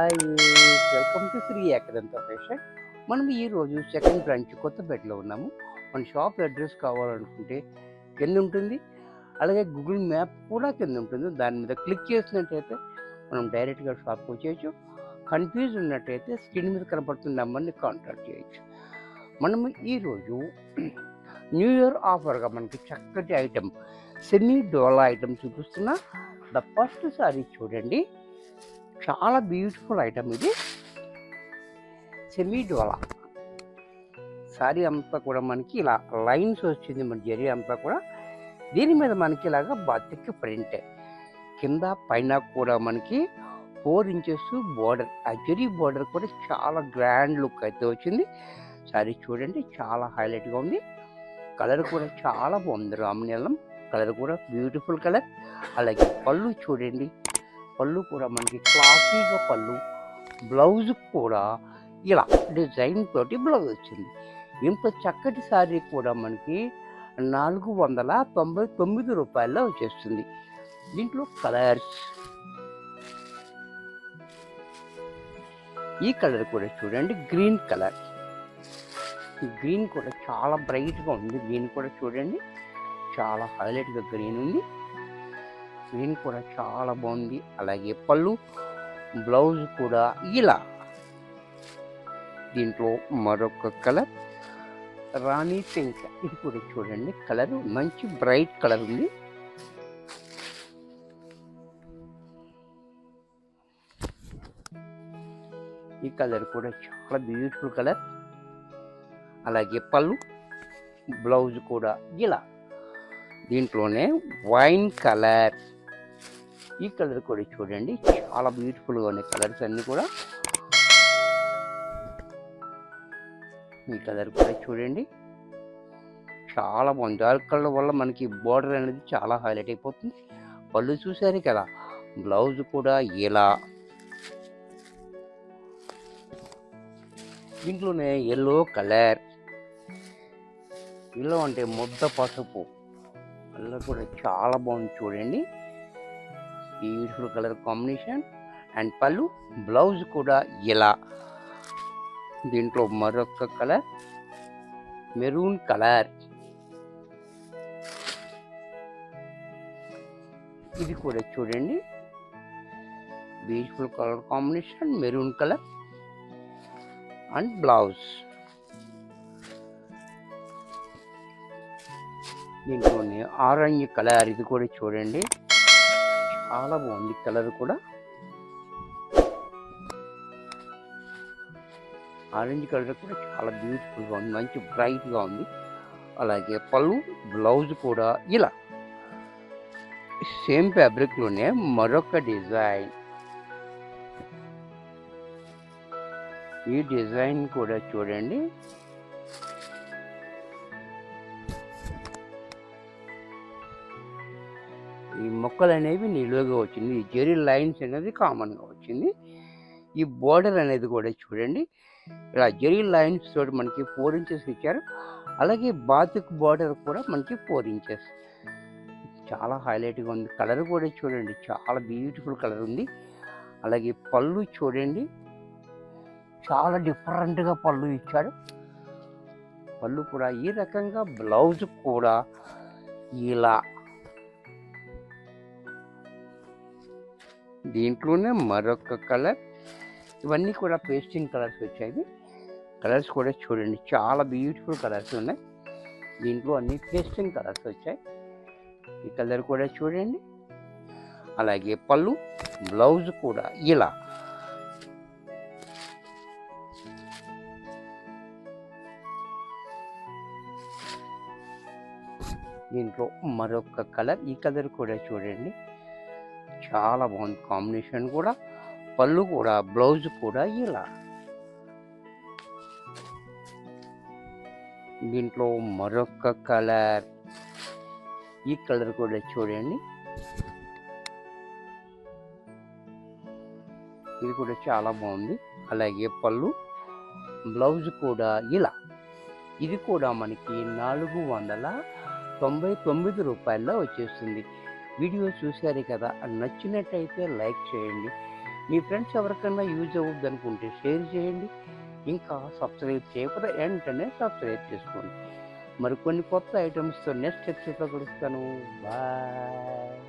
Hi welcome to Shri Ekadanta fashion. మనం ఈరోజు second branch కొత్తపేటలో ఉన్నాము. మన షాప్ అడ్రస్ కావాలనుకుంటే కింద ఉంటుంది, అలాగే గూగుల్ మ్యాప్ కూడా కింద ఉంటుంది. దాని మీద క్లిక్ చేసినట్టయితే మనం డైరెక్ట్గా షాప్కి వచ్చేయచ్చు. కన్ఫ్యూజ్ ఉన్నట్టయితే స్క్రీన్ మీద కనపడుతున్న నెంబర్ని కాంటాక్ట్ చేయొచ్చు. మనము ఈరోజు న్యూ ఇయర్ ఆఫర్గా మనకి చక్కటి ఐటెం సెమీ డోలా ఐటెం చూపిస్తున్నా. ద ఫస్ట్ సారీ చూడండి, చాలా బ్యూటిఫుల్ ఐటమ్. ఇది సెమీ డోలా సారీ అంతా కూడా మనకి ఇలా లైన్స్ వచ్చింది, మన జరీ అంతా కూడా. దీని మీద మనకి ఇలాగా బాతిక్ ప్రింట్, కింద పైన కూడా మనకి 4 ఇంచెస్ బోర్డర్. ఆ జరీ బోర్డర్ కూడా చాలా గ్రాండ్ లుక్ అయితే వచ్చింది. సారీ చూడండి, చాలా హైలైట్గా ఉంది. కలర్ కూడా చాలా బాగుంది, రామనీలం కలర్ కూడా బ్యూటిఫుల్ కలర్. అలాగే పళ్ళు చూడండి, పళ్ళు కూడా మనకి క్లాసీగా పళ్ళు. బ్లౌజ్ కూడా ఇలా డిజైన్ తోటి బ్లౌజ్ వచ్చింది. ఇంత చక్కటి శారీ కూడా మనకి 499 రూపాయల్లో వచ్చేస్తుంది. దీంట్లో కలర్స్, ఈ కలర్ కూడా చూడండి, గ్రీన్ కలర్. ఈ గ్రీన్ కూడా చాలా బ్రైట్గా ఉంది. గ్రీన్ కూడా చూడండి, చాలా హైలైట్గా గ్రీన్ ఉంది. గ్రీన్ కూడా చాలా బాగుంది. అలాగే పళ్ళు, బ్లౌజ్ కూడా ఇలా. దీంట్లో మరొక కలర్ రాణి పింక్. ఇది కూడా చూడండి, కలర్ మంచి బ్రైట్ కలర్ ఉంది. ఈ కలర్ కూడా చాలా బ్యూటిఫుల్ కలర్. అలాగే పళ్ళు, బ్లౌజ్ కూడా ఇలా. దీంట్లోనే వైన్ కలర్. ఈ కలర్ కూడా చూడండి, చాలా బ్యూటిఫుల్గా ఉన్నాయి కలర్స్ అన్నీ కూడా. ఈ కలర్ కూడా చూడండి, చాలా బాగుంది. డార్క్ కలర్ వల్ల మనకి బోర్డర్ అనేది చాలా హైలైట్ అయిపోతుంది. పళ్ళు చూసారు కదా, బ్లౌజ్ కూడా ఇలా. దీంట్లోనే ఎల్లో కలర్. ఎల్లో అంటే ముద్ద పసుపు కలర్ కూడా చాలా బాగుంది చూడండి, బ్యూటిఫుల్ కలర్ కాంబినేషన్. అండ్ పళ్ళు, బ్లౌజ్ కూడా ఇలా. దీంట్లో మరొక కలర్ మెరూన్ కలర్. ఇది కూడా చూడండి, beautiful colour combination, maroon colour and blouse. దీంట్లోనే ఆరెంజ్ కలర్. ఇది కూడా చూడండి, చాలా బాగుంది కలర్ కూడా. ఆరెంజ్ కలర్ కూడా చాలా బ్యూటిఫుల్గా ఉంది, మంచి బ్రైట్గా ఉంది. అలాగే పళ్ళు, బ్లౌజ్ కూడా ఇలా. సేమ్ ఫ్యాబ్రిక్లోనే మరొక డిజైన్. ఈ డిజైన్ కూడా చూడండి, ఈ మొక్కలు అనేవి నిలువుగా వచ్చింది. ఈ జెరీ లైన్స్ అనేది కామన్గా వచ్చింది. ఈ బోర్డర్ అనేది కూడా చూడండి, ఇలా జెరీ లైన్స్ తోటి మనకి 4 ఇంచెస్ ఇచ్చారు. అలాగే బాతిక్ బోర్డర్ కూడా మనకి 4 ఇంచెస్. చాలా హైలైట్గా ఉంది. కలర్ కూడా చూడండి, చాలా బ్యూటిఫుల్ కలర్ ఉంది. అలాగే పళ్ళు చూడండి, చాలా డిఫరెంట్గా పళ్ళు ఇచ్చాడు. పళ్ళు కూడా ఈ రకంగా, బ్లౌజ్ కూడా ఇలా. దీంట్లోనే మరొక కలర్. ఇవన్నీ కూడా పేస్టింగ్ కలర్స్ వచ్చాయి. కలర్స్ కూడా చూడండి, చాలా బ్యూటిఫుల్ కలర్స్ ఉన్నాయి. దీంట్లో అన్ని పేస్టింగ్ కలర్స్ వచ్చాయి. ఈ కలర్ కూడా చూడండి. అలాగే పళ్ళు, బ్లౌజ్ కూడా ఇలా. దీంట్లో మరొక కలర్. ఈ కలర్ కూడా చూడండి, చాలా బాగుంది కాంబినేషన్ కూడా. పళ్ళు కూడా, బ్లౌజ్ కూడా ఇలా. దీంట్లో మరొక కలర్. ఈ కలర్ కూడా చూడండి, ఇది కూడా చాలా బాగుంది. అలాగే పళ్ళు, బ్లౌజ్ కూడా ఇలా. ఇది కూడా మనకి 499 రూపాయల్లో వచ్చేస్తుంది. వీడియో చూశారు కదా, నచ్చినట్టయితే లైక్ చేయండి, మీ ఫ్రెండ్స్ ఎవరికైనా యూజ్ అవుద్ది అనుకుంటే షేర్ చేయండి. ఇంకా సబ్స్క్రైబ్ చేయకపోతే వెంటనే సబ్స్క్రైబ్ చేసుకోండి. మరికొన్ని కొత్త ఐటమ్స్‌తో నెక్స్ట్ ఎపిసోడ్‌లో కలుస్తాను. బాయ్.